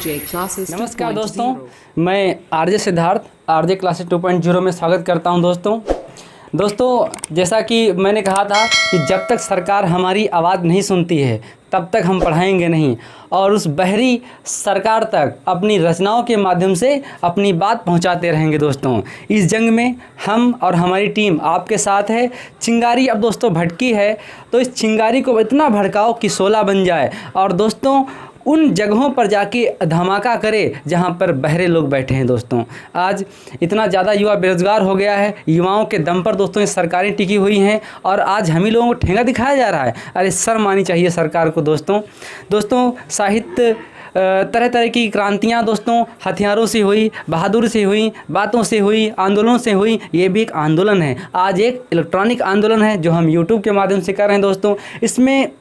नमस्कार दोस्तों, मैं आरजे सिद्धार्थ आरजे क्लासेस 2.0 में स्वागत करता हूं। दोस्तों जैसा कि मैंने कहा था कि जब तक सरकार हमारी आवाज़ नहीं सुनती है तब तक हम पढ़ाएंगे नहीं, और उस बहरी सरकार तक अपनी रचनाओं के माध्यम से अपनी बात पहुंचाते रहेंगे। दोस्तों इस जंग में हम और हमारी टीम आपके साथ है। चिंगारी अब दोस्तों भड़की है, तो इस चिंगारी को इतना भड़काओ कि शोला बन जाए, और दोस्तों उन जगहों पर जाके धमाका करे जहां पर बहरे लोग बैठे हैं। दोस्तों आज इतना ज़्यादा युवा बेरोजगार हो गया है, युवाओं के दम पर दोस्तों ये सरकारें टिकी हुई हैं, और आज हम ही लोगों को ठेंगा दिखाया जा रहा है। अरे शर्म आनी चाहिए सरकार को। दोस्तों साहित्य तरह तरह की क्रांतियाँ दोस्तों हथियारों से हुई, बहादुर से हुई, बातों से हुई, आंदोलनों से हुई। ये भी एक आंदोलन है, आज एक इलेक्ट्रॉनिक आंदोलन है जो हम यूट्यूब के माध्यम से कर रहे हैं। दोस्तों इसमें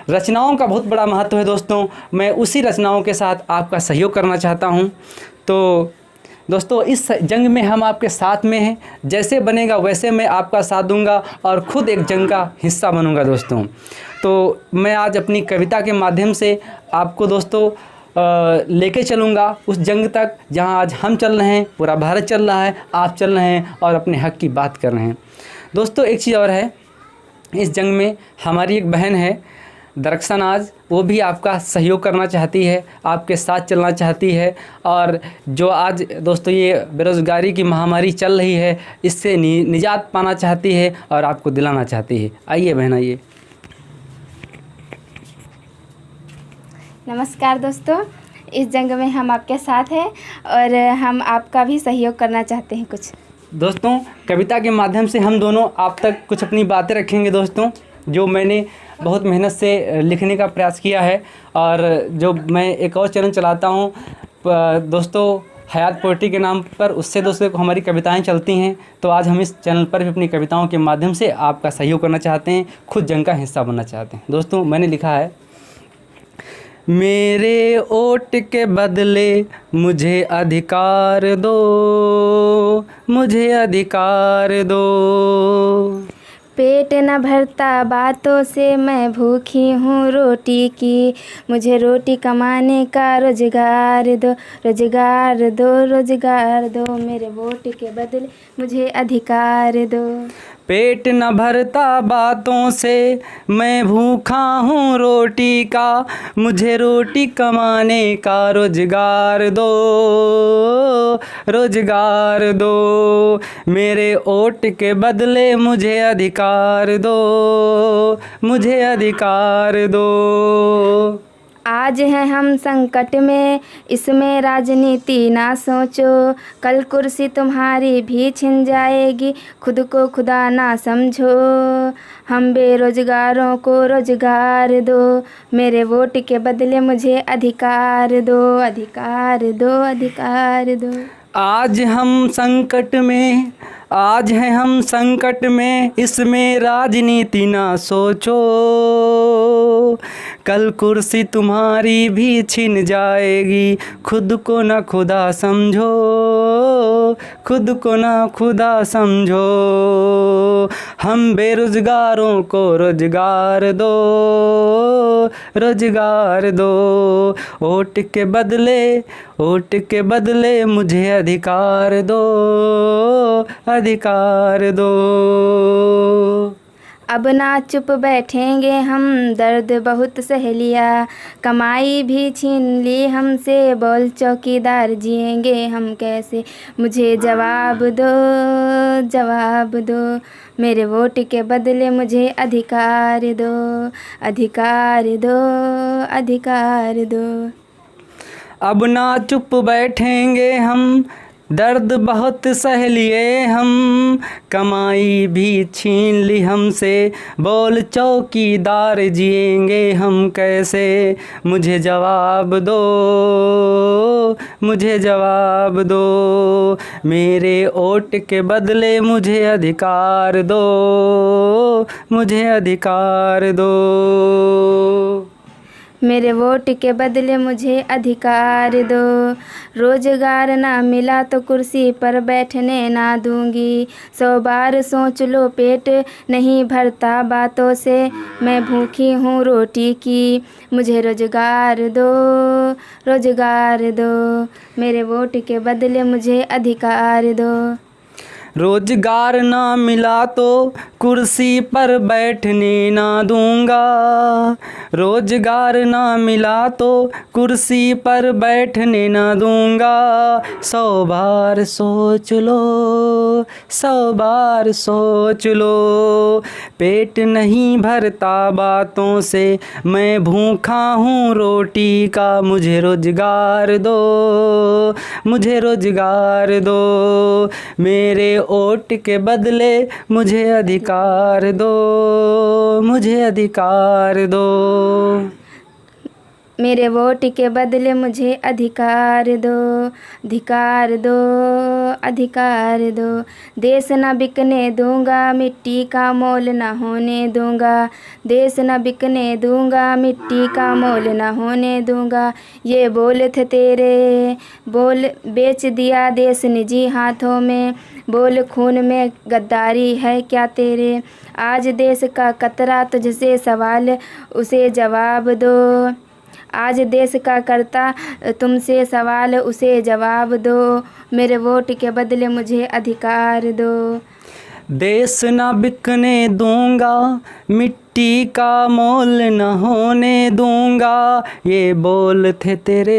रचनाओं का बहुत बड़ा महत्व है। दोस्तों मैं उसी रचनाओं के साथ आपका सहयोग करना चाहता हूं। तो दोस्तों इस जंग में हम आपके साथ में हैं, जैसे बनेगा वैसे मैं आपका साथ दूंगा और ख़ुद एक जंग का हिस्सा बनूंगा। दोस्तों तो मैं आज अपनी कविता के माध्यम से आपको दोस्तों लेके चलूँगा उस जंग तक जहां आज हम चल रहे हैं, पूरा भारत चल रहा है, आप चल रहे हैं और अपने हक़ की बात कर रहे हैं। दोस्तों एक चीज़ और है, इस जंग में हमारी एक बहन है दरख्सन, आज वो भी आपका सहयोग करना चाहती है, आपके साथ चलना चाहती है, और जो आज दोस्तों ये बेरोज़गारी की महामारी चल रही है इससे निजात पाना चाहती है और आपको दिलाना चाहती है। आइए बहन आइए। नमस्कार दोस्तों, इस जंग में हम आपके साथ हैं और हम आपका भी सहयोग करना चाहते हैं कुछ। दोस्तों कविता के माध्यम से हम दोनों आप तक कुछ अपनी बातें रखेंगे। दोस्तों जो मैंने बहुत मेहनत से लिखने का प्रयास किया है, और जो मैं एक और चैनल चलाता हूँ दोस्तों हयात पोएट्री के नाम पर, उससे दोस्तों हमारी कविताएं चलती हैं। तो आज हम इस चैनल पर भी अपनी कविताओं के माध्यम से आपका सहयोग करना चाहते हैं, खुद जंग का हिस्सा बनना चाहते हैं। दोस्तों मैंने लिखा है, मेरे ओट के बदले मुझे अधिकार दो, मुझे अधिकार दो। पेट न भरता बातों से, मैं भूखी हूँ रोटी की, मुझे रोटी कमाने का रोजगार दो, रोजगार दो, रोजगार दो। मेरे वोट के बदले मुझे अधिकार दो। पेट न भरता बातों से, मैं भूखा हूँ रोटी का, मुझे रोटी कमाने का रोजगार दो, रोजगार दो। मेरे ओट के बदले मुझे अधिकार दो, मुझे अधिकार दो। आज हैं हम संकट में, इसमें राजनीति ना सोचो, कल कुर्सी तुम्हारी भी छिन जाएगी, खुद को खुदा ना समझो। हम बेरोजगारों को रोजगार दो, मेरे वोट के बदले मुझे अधिकार दो, अधिकार दो, अधिकार दो। आज हम संकट में, आज हैं हम संकट में, इसमें राजनीति ना सोचो, कल कुर्सी तुम्हारी भी छिन जाएगी, खुद को ना खुदा समझो, खुद को ना खुदा समझो। हम बेरोजगारों को रोजगार दो, रोजगार दो। वोट के बदले, वोट के बदले मुझे अधिकार दो, अधिकार दो। अब ना चुप बैठेंगे हम, दर्द बहुत सह लिया, कमाई भी छीन ली हमसे, बोल चौकीदार जिएंगे हम कैसे, मुझे जवाब दो, जवाब दो। मेरे वोट के बदले मुझे अधिकार दो, अधिकार दो, अधिकार दो। अब ना चुप बैठेंगे हम, दर्द बहुत सह लिए हम, कमाई भी छीन ली हमसे, बोल चौकीदार जिएंगे हम कैसे, मुझे जवाब दो, मुझे जवाब दो। मेरे वोट के बदले मुझे अधिकार दो, मुझे अधिकार दो। मेरे वोट के बदले मुझे अधिकार दो। रोजगार ना मिला तो कुर्सी पर बैठने ना दूंगी। 100 बार सोच लो पेट नहीं भरता बातों से। मैं भूखी हूँ रोटी की, मुझे रोजगार दो, रोजगार दो। मेरे वोट के बदले मुझे अधिकार दो। रोजगार ना मिला तो कुर्सी पर बैठने ना दूंगा। रोजगार ना मिला तो कुर्सी पर बैठने ना दूंगा। 100 बार सोच लो, 100 बार सोच लो, पेट नहीं भरता बातों से। मैं भूखा हूँ रोटी का, मुझे रोजगार दो, मुझे रोजगार दो। मेरे वोट के बदले मुझे अधिकार दो, मुझे अधिकार दो। मेरे वोट के बदले मुझे अधिकार दो, अधिकार दो, अधिकार दो। देश न बिकने दूंगा, मिट्टी का मोल न होने दूंगा। देश न बिकने दूंगा, मिट्टी का मोल न होने दूंगा। ये बोल थे तेरे, बोल बेच दिया देश निजी हाथों में। बोल खून में गद्दारी है क्या तेरे। आज देश का खतरा तुझसे सवाल, उसे जवाब दो। आज देश का करता तुमसे सवाल, उसे जवाब दो। मेरे वोट के बदले मुझे अधिकार दो। देश न बिकने दूंगा, मिट्टी का मोल न होने दूंगा। ये बोल थे तेरे,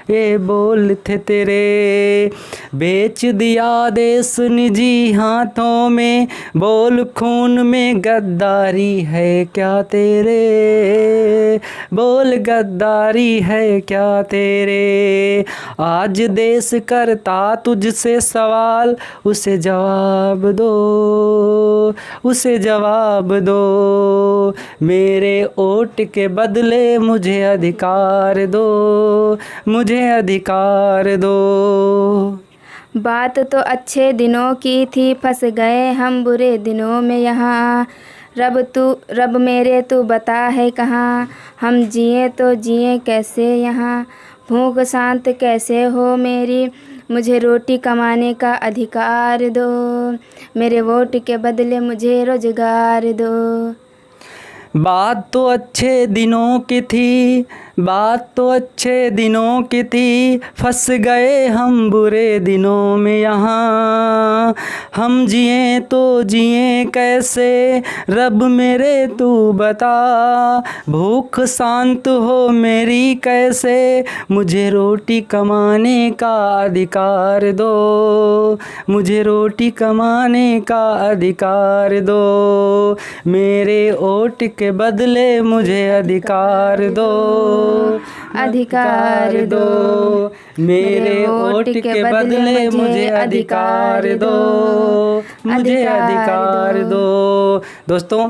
ये बोल थे तेरे। बेच दिया देश निजी हाथों में। बोल खून में गद्दारी है क्या तेरे। बोल गद्दारी है क्या तेरे। आज देश करता तुझसे सवाल, उसे जवाब दो, उसे जवाब दो। मेरे वोट के बदले मुझे अधिकार दो, मुझे अधिकार दो। बात तो अच्छे दिनों की थी, फंस गए हम बुरे दिनों में यहाँ। रब मेरे तू बता है कहाँ। हम जिए तो जिए कैसे यहाँ। भूख शांत कैसे हो मेरी, मुझे रोटी कमाने का अधिकार दो। मेरे वोट के बदले मुझे रोजगार दो। बात तो अच्छे दिनों की थी, बात तो अच्छे दिनों की थी। फंस गए हम बुरे दिनों में यहाँ। हम जिए तो जिए कैसे, रब मेरे तू बता। भूख शांत हो मेरी कैसे, मुझे रोटी कमाने का अधिकार दो, मुझे रोटी कमाने का अधिकार दो। मेरे वोट के बदले मुझे अधिकार दो, अधिकार दो। मेरे वोट के बदले मुझे अधिकार दो, मुझे अधिकार दो। दोस्तों,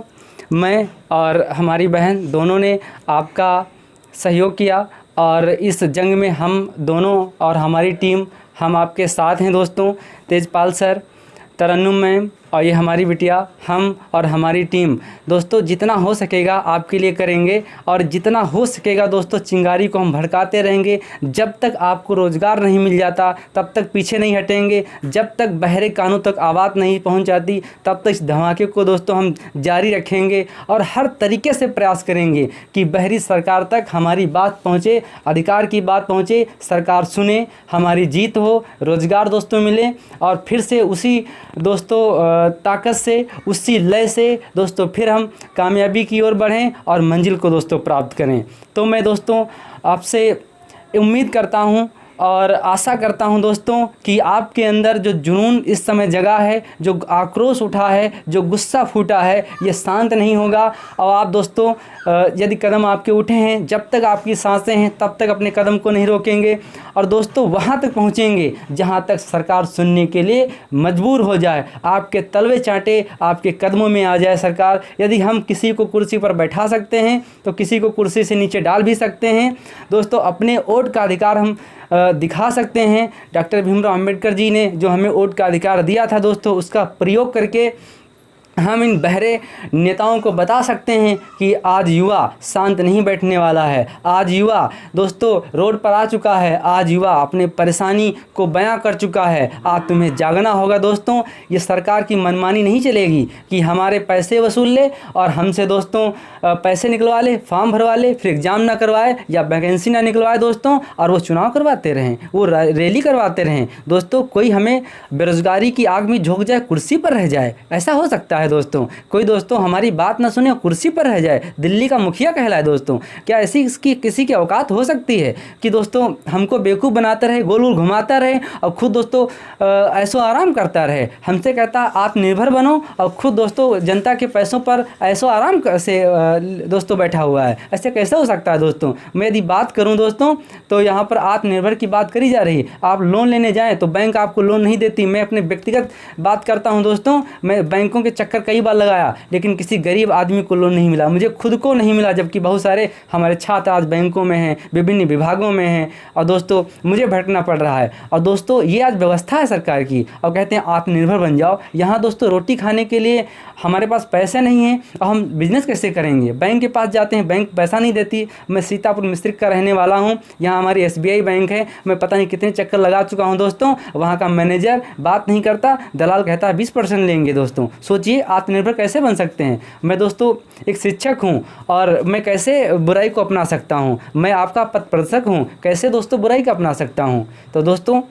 मैं और हमारी बहन दोनों ने आपका सहयोग किया और इस जंग में हम दोनों और हमारी टीम हम आपके साथ हैं दोस्तों। तेजपाल सर, तरन्नुम मैम और ये हमारी बिटिया, हम और हमारी टीम दोस्तों जितना हो सकेगा आपके लिए करेंगे और जितना हो सकेगा दोस्तों चिंगारी को हम भड़काते रहेंगे। जब तक आपको रोज़गार नहीं मिल जाता तब तक पीछे नहीं हटेंगे। जब तक बहरे कानों तक आवाज़ नहीं पहुंच जाती तब तक इस धमाके को दोस्तों हम जारी रखेंगे और हर तरीके से प्रयास करेंगे कि बहरी सरकार तक हमारी बात पहुँचे, अधिकार की बात पहुँचे, सरकार सुने, हमारी जीत हो, रोज़गार दोस्तों मिले और फिर से उसी दोस्तों ताकत से, उसी लय से दोस्तों फिर हम कामयाबी की ओर बढ़ें और मंजिल को दोस्तों प्राप्त करें। तो मैं दोस्तों आपसे उम्मीद करता हूं और आशा करता हूं दोस्तों कि आपके अंदर जो जुनून इस समय जगा है, जो आक्रोश उठा है, जो गुस्सा फूटा है, ये शांत नहीं होगा। और आप दोस्तों यदि कदम आपके उठे हैं, जब तक आपकी सांसें हैं तब तक अपने कदम को नहीं रोकेंगे और दोस्तों वहाँ तक पहुँचेंगे जहाँ तक सरकार सुनने के लिए मजबूर हो जाए, आपके तलवे चाटे, आपके कदमों में आ जाए सरकार। यदि हम किसी को कुर्सी पर बैठा सकते हैं तो किसी को कुर्सी से नीचे डाल भी सकते हैं दोस्तों। अपने वोट का अधिकार हम दिखा सकते हैं। डॉक्टर भीमराव अंबेडकर जी ने जो हमें वोट का अधिकार दिया था दोस्तों, उसका प्रयोग करके हम इन बहरे नेताओं को बता सकते हैं कि आज युवा शांत नहीं बैठने वाला है। आज युवा दोस्तों रोड पर आ चुका है। आज युवा अपने परेशानी को बयां कर चुका है। आज तुम्हें जागना होगा दोस्तों। ये सरकार की मनमानी नहीं चलेगी कि हमारे पैसे वसूल ले और हमसे दोस्तों पैसे निकलवा ले, फॉर्म भरवा ले, फिर एग्ज़ाम ना करवाए या वैकेंसी ना निकलवाए दोस्तों, और वो चुनाव करवाते रहें, वो रैली करवाते रहें दोस्तों। कोई हमें बेरोज़गारी की आग में झोंक जाए, कुर्सी पर रह जाए, ऐसा हो सकता है दोस्तों। कोई दोस्तों हमारी बात ना सुने, कुर्सी पर रह जाए, दिल्ली का मुखिया कहलाए दोस्तों। क्या ऐसी इसकी किसी की औकात हो सकती है कि दोस्तों हमको बेवकूफ़ बनाता रहे, गोल गोल घुमाता रहे और खुद दोस्तों ऐसो आराम करता रहे। हमसे कहता आत्मनिर्भर बनो और खुद दोस्तों जनता के पैसों पर ऐसो आराम से दोस्तों बैठा हुआ है। ऐसे कैसे हो सकता है दोस्तों। मैं यदि बात करूं दोस्तों तो यहाँ पर आत्मनिर्भर की बात करी जा रही है। आप लोन लेने जाएँ तो बैंक आपको लोन नहीं देती। मैं अपने व्यक्तिगत बात करता हूँ दोस्तों, मैं बैंकों के चक्कर कई बार लगाया लेकिन किसी गरीब आदमी को लोन नहीं मिला, मुझे खुद को नहीं मिला, जबकि बहुत सारे हमारे छात्र आज बैंकों में हैं, विभिन्न विभागों में हैं और दोस्तों मुझे भटकना पड़ रहा है। और दोस्तों ये आज व्यवस्था है सरकार की और कहते हैं आत्मनिर्भर बन जाओ। यहाँ दोस्तों रोटी खाने के लिए हमारे पास पैसे नहीं हैं और हम बिजनेस कैसे करेंगे। बैंक के पास जाते हैं, बैंक पैसा नहीं देती। मैं सीतापुर मिस्त्रिक का रहने वाला हूँ, यहाँ हमारी SBI बैंक है। मैं पता नहीं कितने चक्कर लगा चुका हूँ दोस्तों, वहाँ का मैनेजर बात नहीं करता, दलाल कहता है 20% लेंगे दोस्तों। सोचिए आत्मनिर्भर कैसे बन सकते हैं। मैं दोस्तों एक शिक्षक हूं और मैं कैसे बुराई को अपना सकता हूं। मैं आपका पथ प्रदर्शक हूं, कैसे दोस्तों बुराई को अपना सकता हूं। तो दोस्तों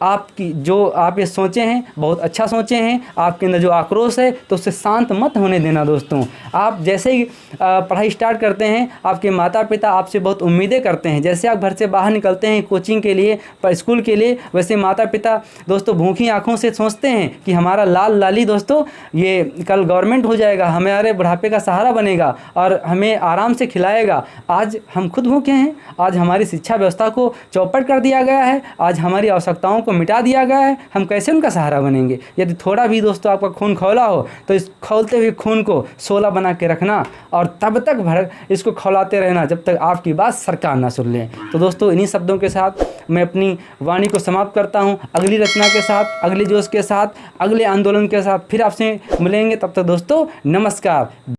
आपकी जो आप ये सोचे हैं बहुत अच्छा सोचे हैं। आपके अंदर जो आक्रोश है तो उससे शांत मत होने देना दोस्तों। आप जैसे ही पढ़ाई स्टार्ट करते हैं आपके माता पिता आपसे बहुत उम्मीदें करते हैं। जैसे आप घर से बाहर निकलते हैं कोचिंग के लिए, स्कूल के लिए, वैसे माता पिता दोस्तों भूखी आंखों से सोचते हैं कि हमारा लाल लाली दोस्तों ये कल गवर्नमेंट हो जाएगा, हमारे बुढ़ापे का सहारा बनेगा और हमें आराम से खिलाएगा। आज हम खुद भूखे हैं। आज हमारी शिक्षा व्यवस्था को चौपट कर दिया गया है। आज हमारी आवश्यकताओं को मिटा दिया गया है। हम कैसे उनका सहारा बनेंगे। यदि थोड़ा भी दोस्तों आपका खून खौला हो तो इस खौलते हुए खून को 16 बना के रखना और तब तक इसको खौलाते रहना जब तक आपकी बात सरकार ना सुन ले। तो दोस्तों इन्हीं शब्दों के साथ मैं अपनी वाणी को समाप्त करता हूं। अगली रचना के साथ, अगले जोश के साथ, अगले आंदोलन के साथ फिर आपसे मिलेंगे। तब तक दोस्तों नमस्कार।